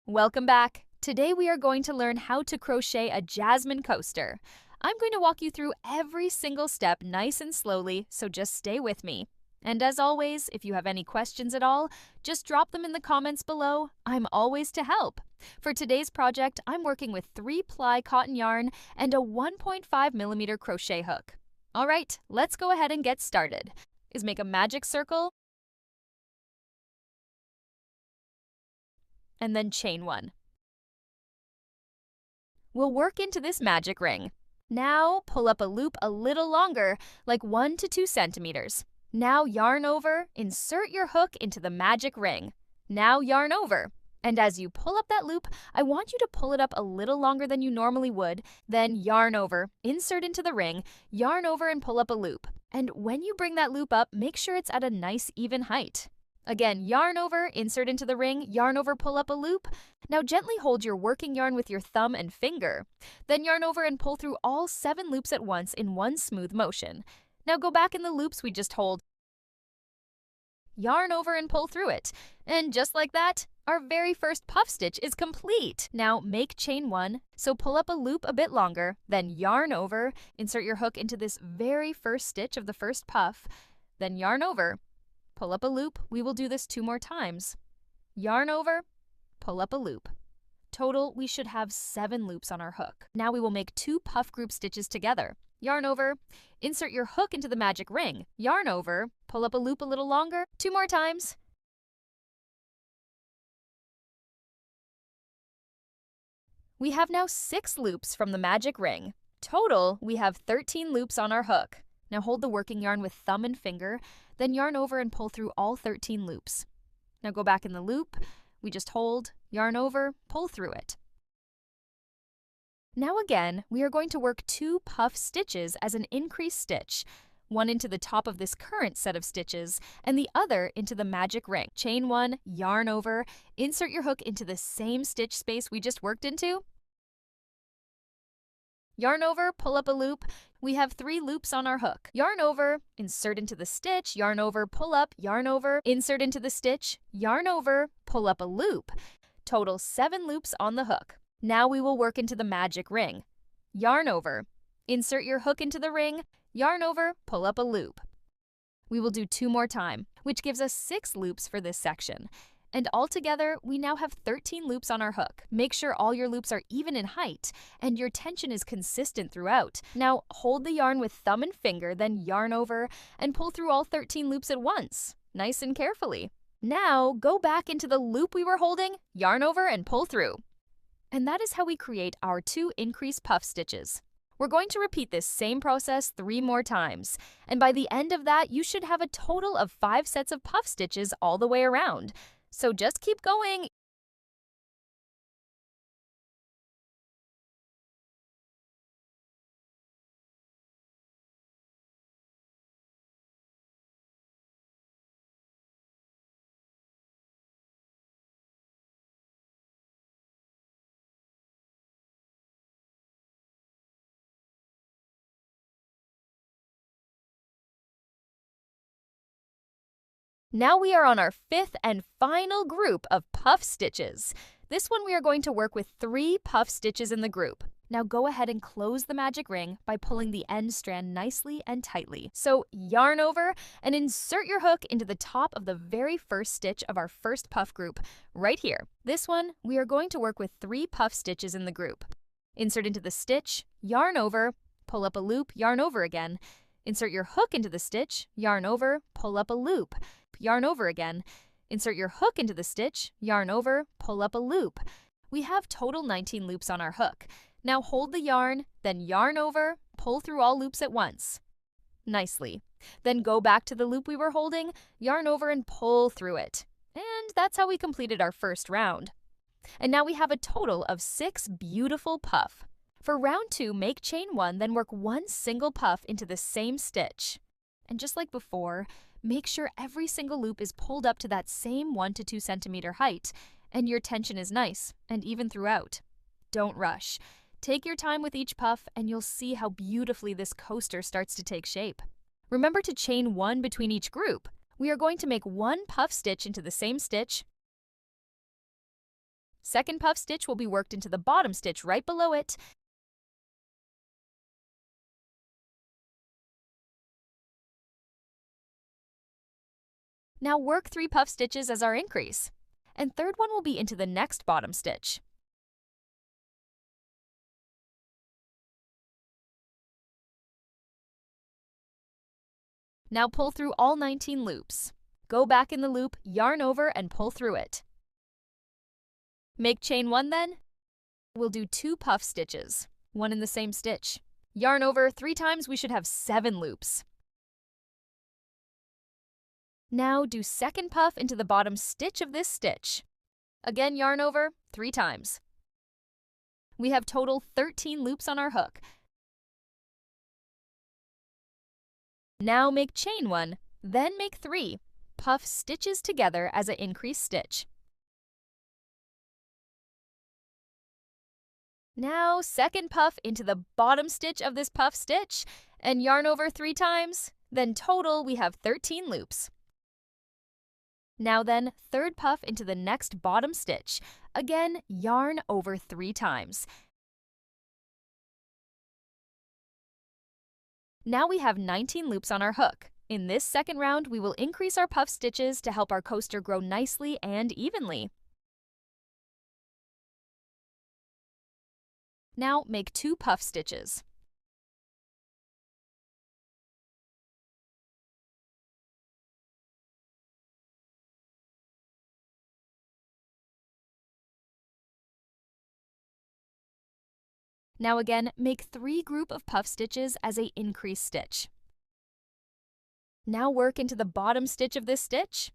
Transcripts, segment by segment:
Welcome back. Today we are going to learn how to crochet a jasmine coaster. I'm going to walk you through every single step nice and slowly, so just stay with me. And as always, if you have any questions at all, just drop them in the comments below. I'm always to help. For today's project, I'm working with 3-ply cotton yarn and a 1.5mm crochet hook. All right, let's go ahead and get started. Make a magic circle and then chain 1. We'll work into this magic ring. Now pull up a loop a little longer, like 1 to 2 centimeters. Now yarn over, insert your hook into the magic ring. Now yarn over. And as you pull up that loop, I want you to pull it up a little longer than you normally would, then yarn over, insert into the ring, yarn over and pull up a loop. And when you bring that loop up, make sure it's at a nice even height. Again, yarn over, insert into the ring, yarn over, pull up a loop. Now gently hold your working yarn with your thumb and finger. Then yarn over and pull through all 7 loops at once in one smooth motion. Now go back in the loops we just hold. Yarn over and pull through it. And just like that, our very first puff stitch is complete. Now make chain 1, so pull up a loop a bit longer, then yarn over, insert your hook into this very first stitch of the first puff, then yarn over, pull up a loop. We will do this 2 more times. Yarn over, pull up a loop. Total, we should have 7 loops on our hook. Now we will make 2 puff group stitches together. Yarn over, insert your hook into the magic ring. Yarn over, pull up a loop a little longer. 2 more times. We have now 6 loops from the magic ring. Total, we have 13 loops on our hook. Now hold the working yarn with thumb and finger, then yarn over and pull through all 13 loops. Now go back in the loop. We just hold, yarn over, pull through it. Now again, we are going to work 2 puff stitches as an increase stitch, one into the top of this current set of stitches and the other into the magic ring. Chain 1, yarn over, insert your hook into the same stitch space we just worked into. Yarn over, pull up a loop. We have 3 loops on our hook. Yarn over, insert into the stitch, yarn over, pull up, yarn over, insert into the stitch, yarn over, pull up a loop. Total 7 loops on the hook. Now we will work into the magic ring. Yarn over, insert your hook into the ring, yarn over, pull up a loop. We will do 2 more times, which gives us 6 loops for this section. And altogether, we now have 13 loops on our hook. Make sure all your loops are even in height and your tension is consistent throughout. Now hold the yarn with thumb and finger, then yarn over and pull through all 13 loops at once, nice and carefully. Now go back into the loop we were holding, yarn over and pull through. And that is how we create our 2 increased puff stitches. We're going to repeat this same process 3 more times. And by the end of that, you should have a total of 5 sets of puff stitches all the way around. So just keep going. Now we are on our 5th and final group of puff stitches. This one we are going to work with 3 puff stitches in the group. Now go ahead and close the magic ring by pulling the end strand nicely and tightly. So yarn over and insert your hook into the top of the very first stitch of our first puff group, right here. This one, we are going to work with 3 puff stitches in the group. Insert into the stitch, yarn over, pull up a loop, yarn over again. Insert your hook into the stitch, yarn over, pull up a loop. Yarn over again. Insert your hook into the stitch, yarn over, pull up a loop. We have total 19 loops on our hook. Now hold the yarn, then yarn over, pull through all loops at once. Nicely. Then go back to the loop we were holding, yarn over and pull through it. And that's how we completed our first round. And now we have a total of 6 beautiful puff. For round 2, make chain 1, then work 1 single puff into the same stitch. And just like before, make sure every single loop is pulled up to that same 1 to 2 centimeter height, and your tension is nice and even throughout. Don't rush. Take your time with each puff, and you'll see how beautifully this coaster starts to take shape. Remember to chain 1 between each group. We are going to make 1 puff stitch into the same stitch, Second puff stitch will be worked into the bottom stitch right below it. Now work 3 puff stitches as our increase. And third one will be into the next bottom stitch. Now pull through all 19 loops. Go back in the loop, yarn over, and pull through it. Make chain 1 then. We'll do 2 puff stitches, 1 in the same stitch. Yarn over 3 times, we should have 7 loops. Now do second puff into the bottom stitch of this stitch. Again, yarn over 3 times. We have total 13 loops on our hook. Now make chain 1, then make 3 puff stitches together as an increased stitch. Now second puff into the bottom stitch of this puff stitch and yarn over 3 times. Then total we have 13 loops. Now then, third puff into the next bottom stitch. Again, yarn over 3 times. Now we have 19 loops on our hook. In this second round, we will increase our puff stitches to help our coaster grow nicely and evenly. Now make 2 puff stitches. Now again, make 3 group of puff stitches as a increase stitch. Now work into the bottom stitch of this stitch.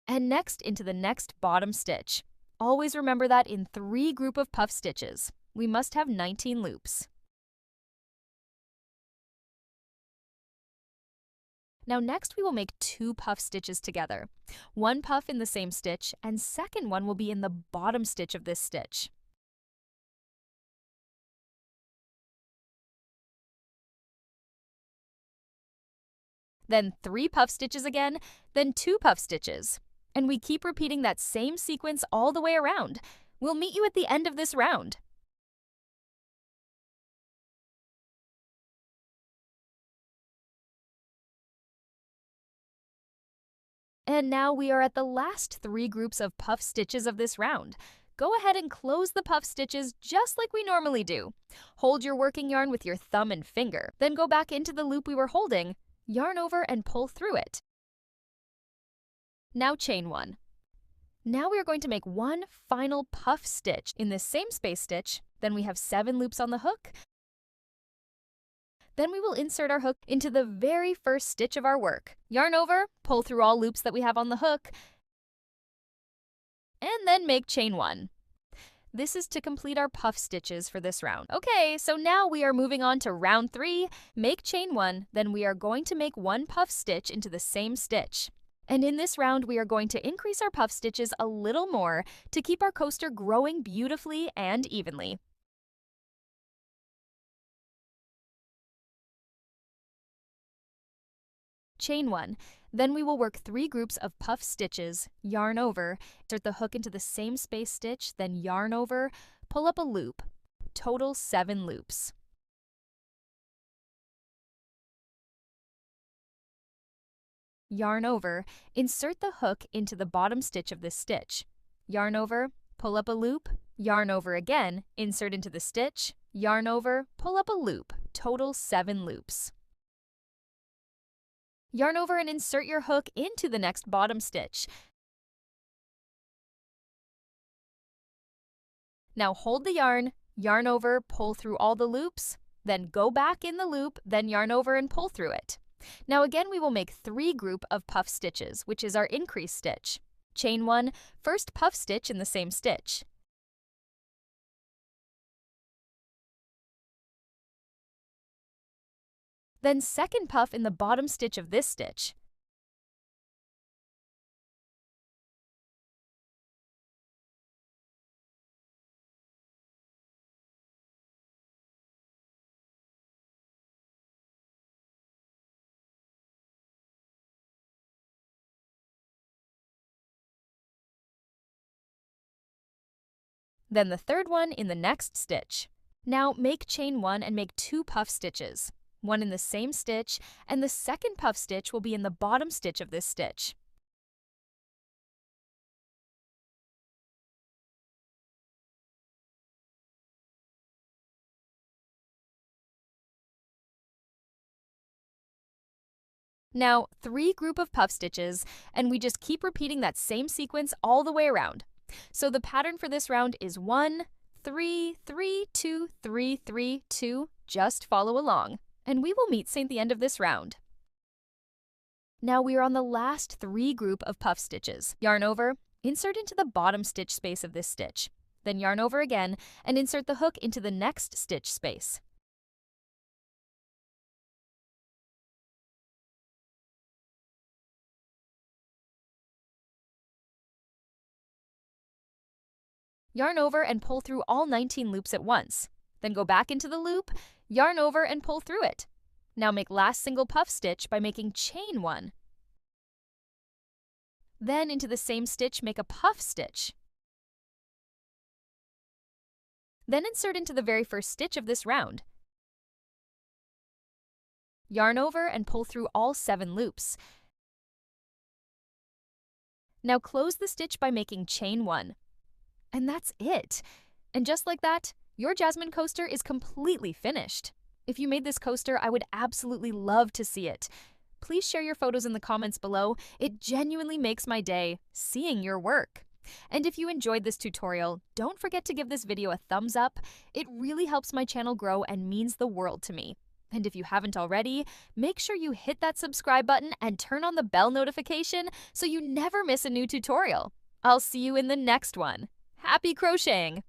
And next into the next bottom stitch. Always remember that in 3 group of puff stitches, we must have 19 loops. Now next we will make 2 puff stitches together. 1 puff in the same stitch and second one will be in the bottom stitch of this stitch. Then 3 puff stitches again, then 2 puff stitches. And we keep repeating that same sequence all the way around. We'll meet you at the end of this round. And now we are at the last 3 groups of puff stitches of this round. Go ahead and close the puff stitches just like we normally do. Hold your working yarn with your thumb and finger. Then go back into the loop we were holding, yarn over and pull through it. Now chain 1. Now we are going to make 1 final puff stitch in this same space stitch. Then we have 7 loops on the hook. Then we will insert our hook into the very first stitch of our work. Yarn over, pull through all loops that we have on the hook, and then make chain 1. This is to complete our puff stitches for this round. Okay, so now we are moving on to round 3. Make chain 1, then we are going to make 1 puff stitch into the same stitch. And in this round, we are going to increase our puff stitches a little more to keep our coaster growing beautifully and evenly. Chain 1. Then we will work 3 groups of puff stitches, yarn over, insert the hook into the same space stitch, then yarn over, pull up a loop. Total 7 loops. Yarn over, insert the hook into the bottom stitch of this stitch. Yarn over, pull up a loop, yarn over again, insert into the stitch, yarn over, pull up a loop. Total 7 loops. Yarn over and insert your hook into the next bottom stitch. Now hold the yarn, yarn over, pull through all the loops, then go back in the loop, then yarn over and pull through it. Now again we will make 3 group of puff stitches, which is our increase stitch. Chain 1, first puff stitch in the same stitch. Then second puff in the bottom stitch of this stitch. then the third one in the next stitch. Now make chain 1 and make 2 puff stitches, one in the same stitch, and the second puff stitch will be in the bottom stitch of this stitch. Now 3 group of puff stitches, and we just keep repeating that same sequence all the way around. So the pattern for this round is 1, 3, 3, 2, 3, 3, 2. Just follow along, and we will meet at the end of this round. Now we are on the last 3 group of puff stitches. Yarn over, insert into the bottom stitch space of this stitch. Then yarn over again and insert the hook into the next stitch space. Yarn over and pull through all 19 loops at once. Then go back into the loop, yarn over and pull through it. Now make last single puff stitch by making chain 1. Then into the same stitch make a puff stitch. Then insert into the very first stitch of this round. Yarn over and pull through all 7 loops. Now close the stitch by making chain 1. And that's it. And just like that, your Jasmine coaster is completely finished. If you made this coaster, I would absolutely love to see it. Please share your photos in the comments below. It genuinely makes my day seeing your work. And if you enjoyed this tutorial, don't forget to give this video a thumbs up. It really helps my channel grow and means the world to me. And if you haven't already, make sure you hit that subscribe button and turn on the bell notification so you never miss a new tutorial. I'll see you in the next one. Happy crocheting!